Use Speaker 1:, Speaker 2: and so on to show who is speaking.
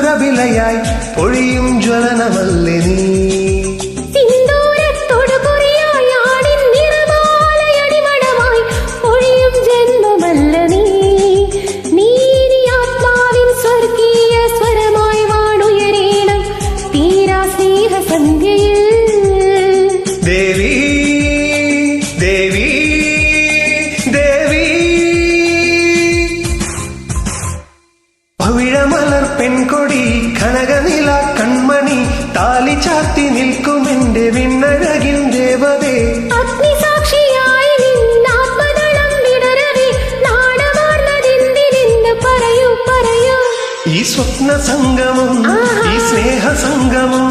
Speaker 1: സുരഭിലയായി പൊഴിയും ജ്വലനമല്ലേ നീ. ദേവി ദേവി ദേവി പവിഴമലർ പെൺകൊടി കനകനില കൺമണി താലി ചാത്തി നിൽക്കുമെന്റെ വിണ്ണഴകിൻ ദേവതേ.
Speaker 2: അഗ്നിസാക്ഷിയായി നിന്നാത്മദളം വിടരവി നാടമാർന്നതെന്തിനെന്ന് പറയൂ പറയൂ.
Speaker 1: ഈ സ്വപ്ന സംഗമം ഈ സ്നേഹ സംഗമം